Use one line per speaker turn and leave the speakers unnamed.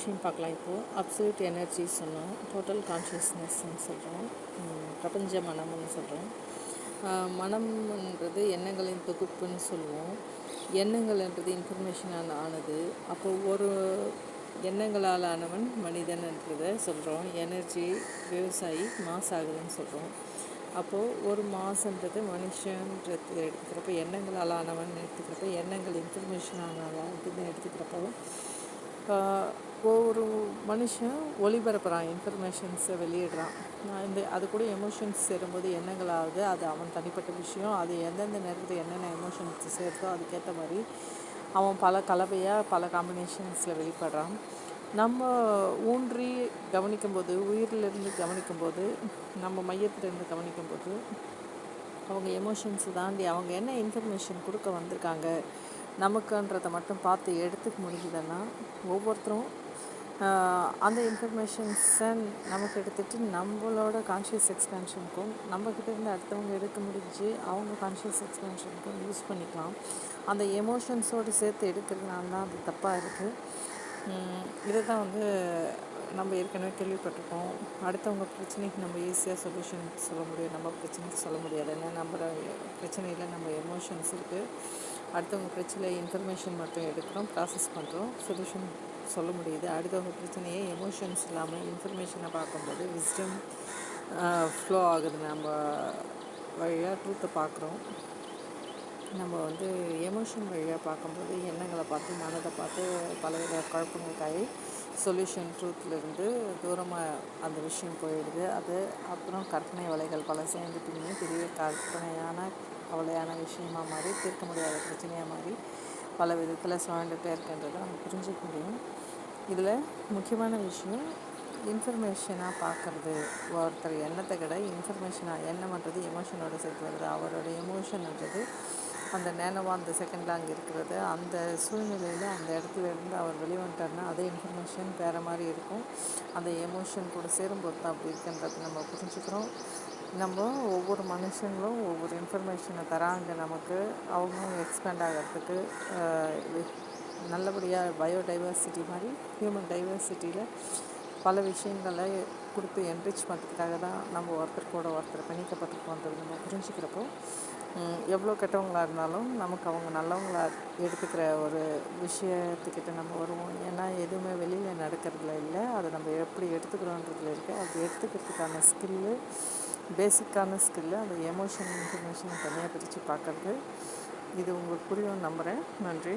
விஷயம் பார்க்கலாம். இப்போது அப்சல்யூட் எனர்ஜி சொன்னோம், டோட்டல் கான்ஷியஸ்னஸ்ன்னு சொல்கிறோம், பிரபஞ்ச மனம்னு சொல்கிறோம். மனம்ன்றது எண்ணங்களின் தொகுப்புன்னு சொல்லுவோம். எண்ணங்கள்ன்றது இன்ஃபர்மேஷனான ஆனது. அப்போது ஒரு எண்ணங்களால் ஆனவன் மனிதன்ன்றதை சொல்கிறோம். எனர்ஜி விவசாயி மாஸ் ஆகுதுன்னு சொல்கிறோம். அப்போது ஒரு மாசுன்றது மனுஷன்றது எடுத்துக்கிறப்ப, எண்ணங்களால் ஆனவன் எடுத்துக்கிறப்ப, எண்ணங்கள் இன்ஃபர்மேஷனானதுன்னு எடுத்துக்கிறப்போ, ஒவ்வொரு மனுஷன் ஒளிபரப்புகிறான், இன்ஃபர்மேஷன்ஸை வெளியிடுறான். அது கூட எமோஷன்ஸ் சேரும்போது எண்ணங்களாவது, அது அவன் தனிப்பட்ட விஷயம். அது எந்தெந்த நேரத்தில் என்னென்ன எமோஷன்ஸ் சேர்த்தோ அதுக்கேற்ற மாதிரி அவன் பல கலவையாக பல காம்பினேஷன்ஸில் வெளிப்படுறான். நம்ம ஊன்றி கவனிக்கும்போது, உயிரிலிருந்து கவனிக்கும்போது, நம்ம மையத்திலிருந்து கவனிக்கும்போது, அவங்க எமோஷன்ஸை தாண்டி அவங்க என்ன இன்ஃபர்மேஷன் கொடுக்க வந்திருக்காங்க நமக்குன்றதை மட்டும் பார்த்து எடுத்துக்க முடியுதுன்னா, ஒவ்வொருத்தரும் அந்த இன்ஃபர்மேஷன்ஸை நமக்கு எடுத்துகிட்டு நம்மளோட கான்ஷியஸ் எக்ஸ்பென்ஷனுக்கும் நம்மக்கிட்டேருந்து அடுத்தவங்க எடுக்க முடிஞ்சு அவங்க கான்ஷியஸ் எக்ஸ்பென்ஷனுக்கும் யூஸ் பண்ணிக்கலாம். அந்த எமோஷன்ஸோடு சேர்த்து எடுக்கிறதுனால தான் அது தப்பாக இருக்குது. இதை தான் நம்ம ஏற்கனவே கேள்விப்பட்டிருக்கோம். அடுத்தவங்க பிரச்சனைக்கு நம்ம ஈஸியாக சொல்யூஷன் சொல்ல முடியும், நம்ம பிரச்சனைக்கு சொல்ல முடியாது. ஏன்னா நம்ம பிரச்சனையில் நம்ம எமோஷன்ஸ் இருக்குது. அடுத்தவங்க பிரச்சனையில் இன்ஃபர்மேஷன் மட்டும் எடுக்கிறோம், ப்ராசஸ் பண்ணுறோம், சொல்யூஷன் சொல்ல முடியுது. அடுத்தவங்க பிரச்சனையே எமோஷன்ஸ் இல்லாமல் இன்ஃபர்மேஷனை பார்க்கும்போது விஸ்டம் ஃப்ளோ ஆகுது. நம்ம வழியாக ட்ரூத்தை பார்க்குறோம். நம்ம எமோஷன் வழியாக பார்க்கும்போது எண்ணங்களை பார்த்து மனதை பார்த்து பலவித குழப்பங்களுக்காகி சொல்யூஷன் ட்ரூத்லேருந்து தூரமாக அந்த விஷயம் போயிடுது. அது அப்புறம் கற்பனை வலைகள் பல சேர்ந்து பின்னி பெரிய கற்பனையான கவலையான விஷயமாக மாறி, தீர்க்க முடியாத பிரச்சனையாக மாறி பல விதத்தில் சுழண்டுகிட்டே இருக்கின்றதை நம்ம புரிஞ்சுக்க முடியும். இதில் முக்கியமான விஷயம் இன்ஃபர்மேஷனாக பார்க்குறது. ஒருத்தர் எண்ணத்தை விட இன்ஃபர்மேஷனாக எண்ணம்ன்றது எமோஷனோட சேர்த்து வருது. அவரோட எமோஷன்ன்றது அந்த நேனோவாக அந்த செகண்டில் அங்கே இருக்கிறது. அந்த சூழ்நிலையில் அந்த இடத்துல இருந்து அவர் வெளிவந்துட்டார்னா அதே இன்ஃபர்மேஷன் வேறு மாதிரி இருக்கும். அந்த எமோஷன் கூட சேரும்போது தான் அப்படி இருக்குன்றது நம்ம புரிஞ்சுக்கிறோம். நம்ம ஒவ்வொரு மனுஷங்களும் ஒவ்வொரு இன்ஃபர்மேஷனை தராங்க நமக்கு. அவங்களும் எக்ஸ்பேண்ட் ஆகிறதுக்கு நல்லபடியாக பயோடைவர்சிட்டி மாதிரி ஹியூமன் டைவர்சிட்டியில் பல விஷயங்களை கொடுத்து என்ரிச் பண்ணுறதுக்காக தான் நம்ம ஒருத்தர் ஒருத்தர் பிணைக்கப்பட்டிருக்கோன்றது நம்ம புரிஞ்சுக்கிறப்போ, எவ்வளோ கெட்டவங்களாக இருந்தாலும் நமக்கு அவங்க நல்லவங்களா எடுத்துக்கிற ஒரு விஷயத்துக்கிட்ட நம்ம வருவோம். ஏன்னா எதுவுமே வெளியில் நடக்கிறதுல இல்லை, அதை நம்ம எப்படி எடுத்துக்கிறோன்றதுல இருக்குது. அது எடுத்துக்கிறதுக்கான ஸ்கில்லு, பேசிக்கான ஸ்கில்லு அந்த எமோஷன் இன்ஃபர்மேஷனை தனியாக பிரித்து பார்க்குறது. இது உங்களுக்கு புரியும் நம்புகிறேன். நன்றி.